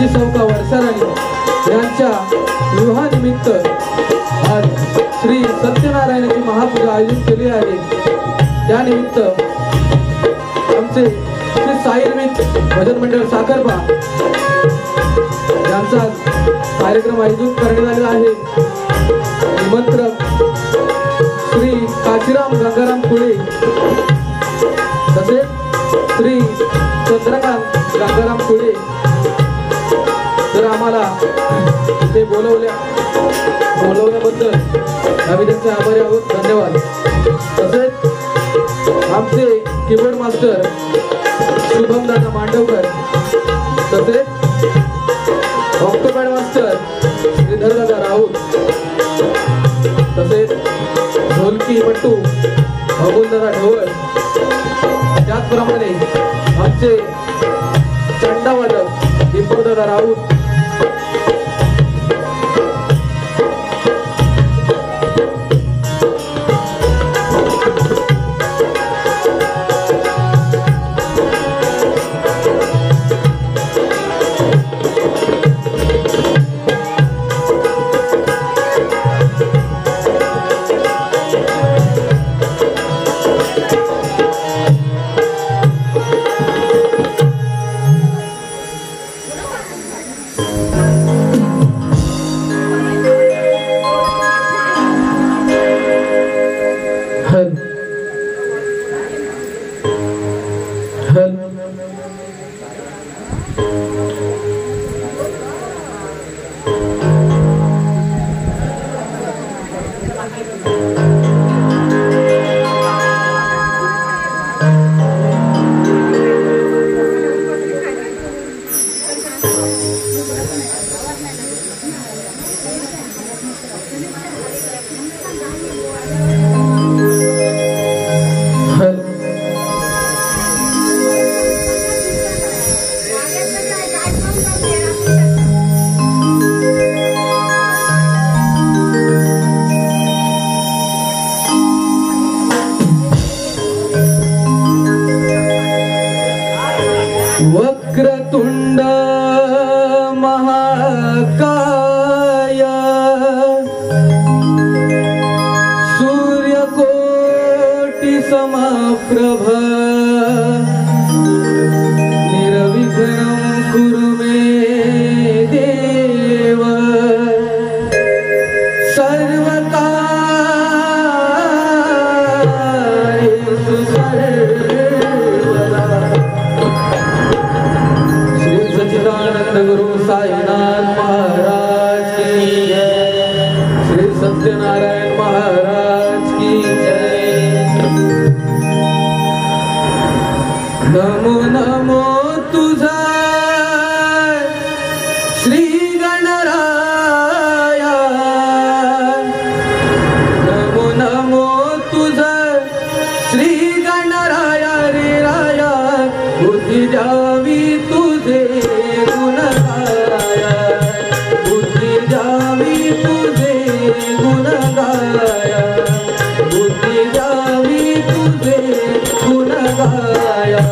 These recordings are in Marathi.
आमची सौका वर्षाराणी यांच्या विवाहानिमित्त आज श्री सत्यनारायणाची महापूजा आयोजित केली आहे। त्यानिमित्त आमचे श्री साईरवित भजन मंडळ साखरपा यांचा कार्यक्रम आयोजित करण्यात आलेला आहे। निमंत्रक श्री काशीराम गंगाराम कुळे तसेच श्री चंद्रकांत गंगाराम कुळे तर आम्हाला ते बोलवल्याबद्दल आम्ही त्यांचे आभारी आहोत, धन्यवाद। तसेच आमचे कीबोर्ड मास्टर शुभम दादा मांडवकर तसेच ऑक्टोपॅड मास्टर श्रीधर दादा राऊत तसेच ढोलकी पट्टू अबुल दादा ढोळ, त्याचप्रमाणे आमचे चंडावादक दीपक दादा राऊत वक्रतुंड महाकाय सूर्यकोटि समप्रभ निर्विघ्नं कुरु मे देव सर्वकार्येषु सर्वदा। गुरु साईनाथ महाराज की जय, श्री सत्यनारायण महाराज की जय। नमो नमो तुझा श्री गणराया, नमो नमो तुझा श्री गणराया रे राया, बुद्धी द्यावी तुझे गुणगाया, बुद्धी द्यावी तुझे गुणगाया, बुद्धी द्यावी तुझे गुणगाया।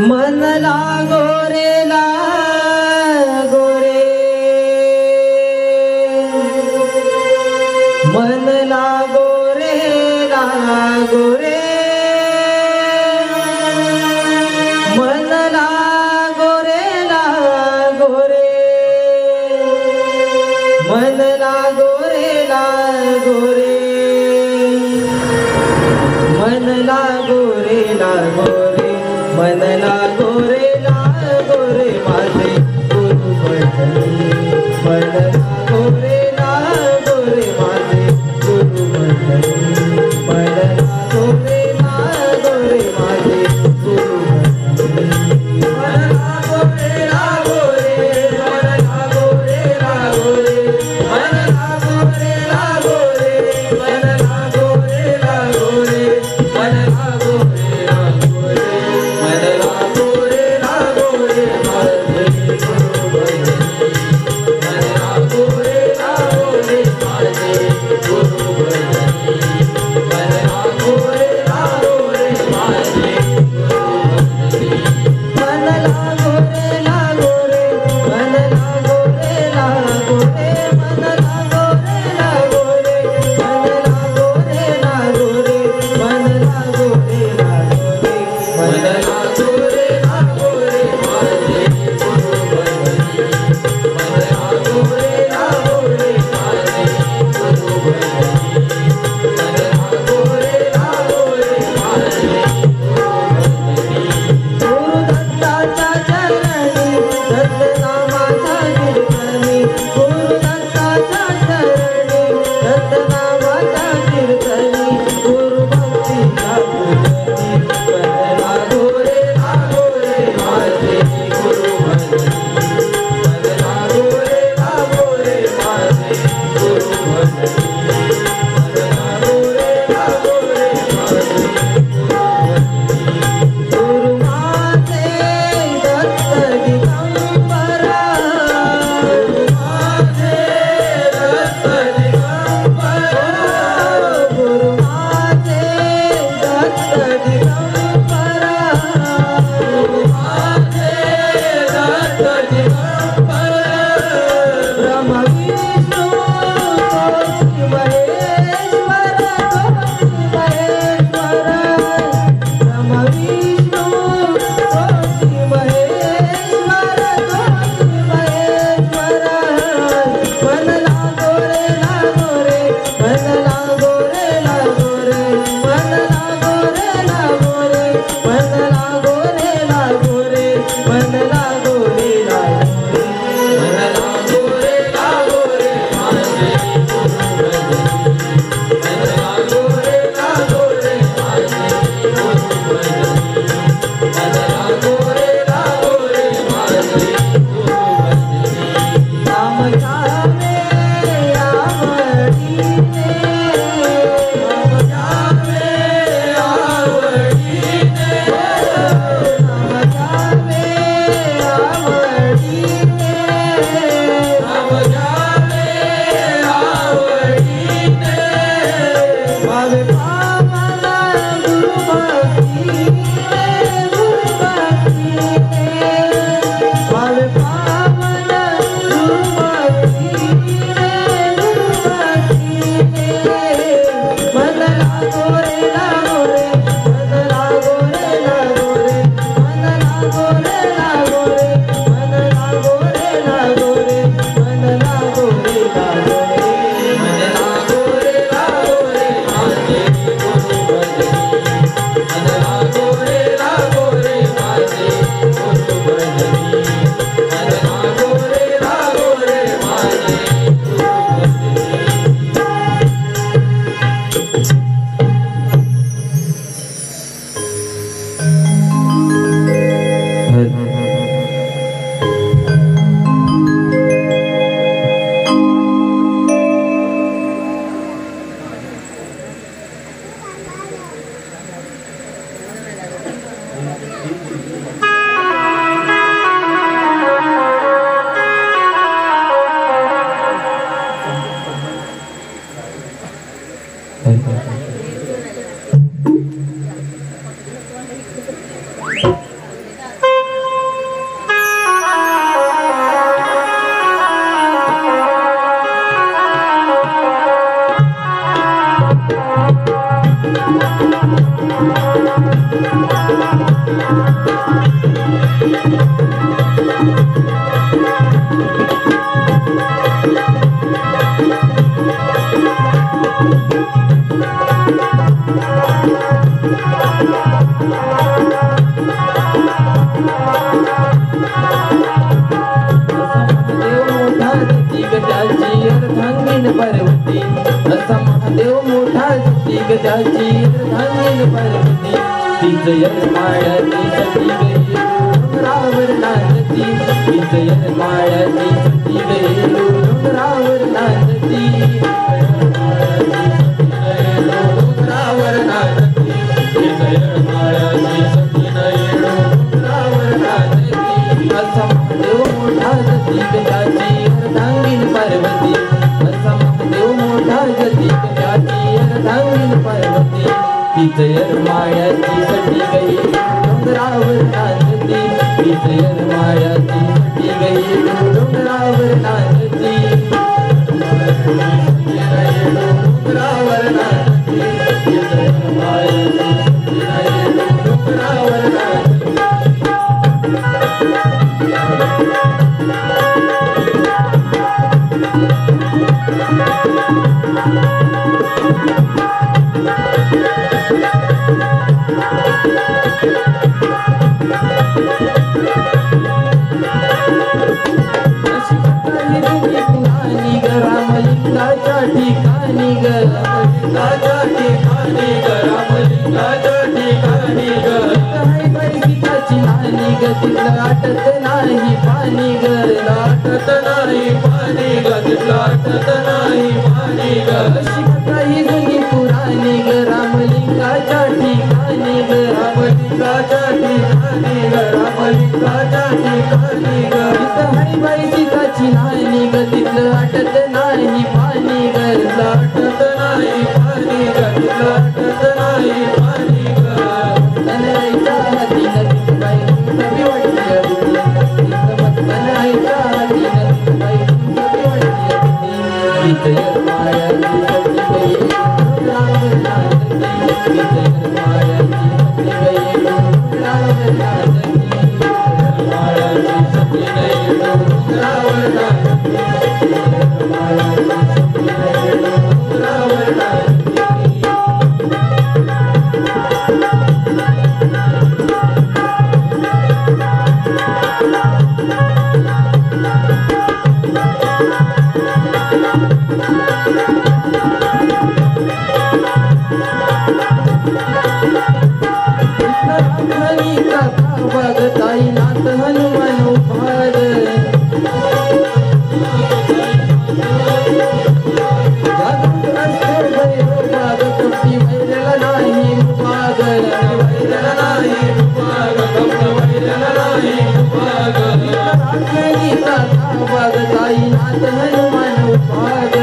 मन लागो रे लागो रे, मन लागो रे लागो रे, मन लागो रे लागो रे, मन लागो रे लागो रे, मन लागो रे लागो रे, मन लागो रे लागो रे माझे गुरु मंडळी, मन लागो रे लागो रे माझे गुरु मंडळी, मन लागो रे लागो रे माझे गुरु मंडळी, मन लागो रे लागो रे, मन लागो रे लागो रे, मन लागो रे लागो रे, मन लागो रे लागो रे, मन लागो रे लागो रे, मन लागो ग त्याची अर्धांगीण पार्वती तीच यरमाळ्याची सती गई डोंगरावर नाचती तीच यरमाळ्याची सती गई डोंगरावर नाचती डोंगरावर नाचती तीच यरमाळ्याची सती गई डोंगरावर नाचती असा महादेव मोठा सती ग त्याची अर्धांगीण पार्वती असा महादेव मोठा सती ग त्याची अर्धांगीण पार्वती तीच यरमाळ्याची सती गई डोंगरावर नाचती तीच यरमाळ्याची सती गई डोंगरावर नाचती डोंगरावर नाचती तीच यरमाळ्याची सती गई डोंगरावर नाचती रामलिंगाच्या ठिकाणी ग रामलिंगाच्या ठिकाणी ग रामलिंगाच्या ठिकाणी ग हाय बाई गीताची नानी ग तिला आटत नाही पाणी ग आटत नाही पाणी ग तिला आटत नाही पाणी ग अशी काही जुनी पुराणी ग रामलिंगाच्या ठिकाणी ग रामलिंगाच्या ठिकाणी ग रामलिंगाच्या ठिकाणी ग हाय बाई गीताची नानी ग तिला आटत नाही पाणी ग लाटत नाही पाणी ग लाटत नाही पाणी ग तनयचा हाती नदी बाई सभी वाटली तनयचा हाती नदी बाई सभी वाटली तीच यरमाळ्याची सती गई डोंगरावर नाचती तीच यरमाळ्याची सती गई डोंगरावर नाचती यरमाळ्याची सती गई डोंगरावर नाचती ताई नाथ हनुमान उभार जादूत असतो भैरव बाग कपटी वैरला नाही मुबाग वैरला नाही मुबाग कपटी वैरला नाही मुबाग राखली काका बाग ताई नाथ हनुमान उभार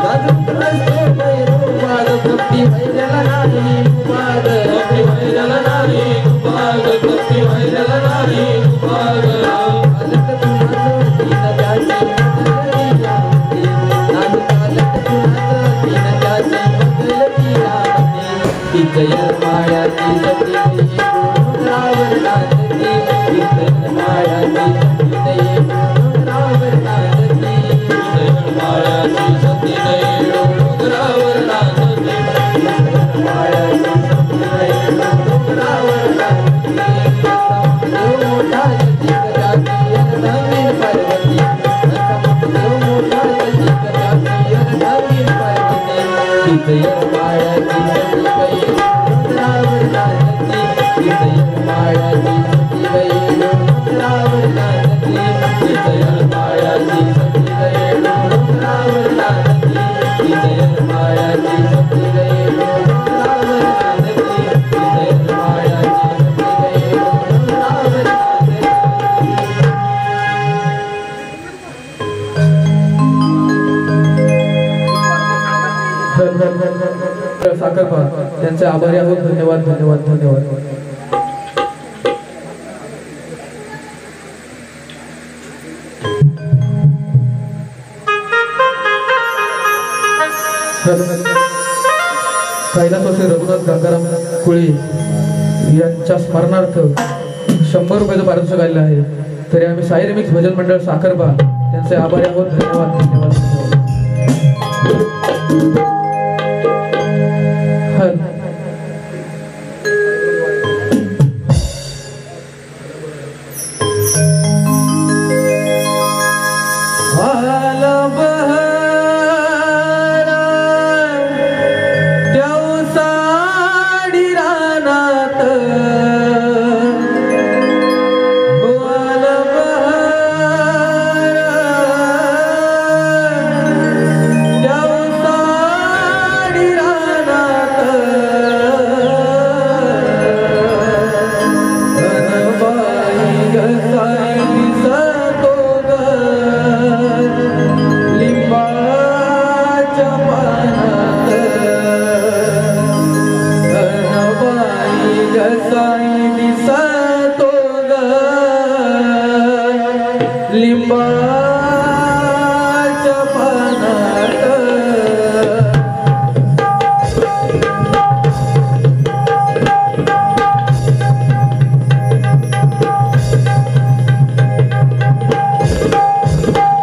जादूत असतो भैरव बाग कपटी वैरला नाही मुबाग कपटी वैरला नाही मुबाग कपटी वैरला नाही मुबाग कालक कुणाचं तीन त्याची बदलती राहते नाग कालक कुणाचं तीन त्याची बदलती राहते तीच यरमाळ्याची सती गई डोंगरावर नाचती तीच यरमाळ्याची सती गई डोंगरावर नाचती तीच यरमाळ्याची सती गई डोंगरावर नाचती यरमाळ्याची सती गई डोंगरावर नाचती देव मोठा सती गजाची अर्धांगीण पार्वती देव मोठा सती गजाची अर्धांगीण पार्वती तीच यरमाळ्याची सती गई डोंगरावर नाचती तीच यरमाळ्याची सती गई डोंगरावर नाचती तीच यरमाळ्याची सती गई डोंगरावर नाचती तीच यरमाळ्याची सती गई डोंगरावर नाचती तीच यरमाळ्याची सती गई डोंगरावर नाचती साखरपा त्यांचे आभारी आहोत धन्यवाद धन्यवाद धन्यवाद कैलासवासी रघुनाथ गंगाराम कुळी यांच्या स्मरणार्थ 100 रुपयाचं पारितोषिक आलेलं आहे. तरी आम्ही साई रिमिक्स भजन मंडळ साखरपा त्यांचे आभारी आहोत धन्यवाद.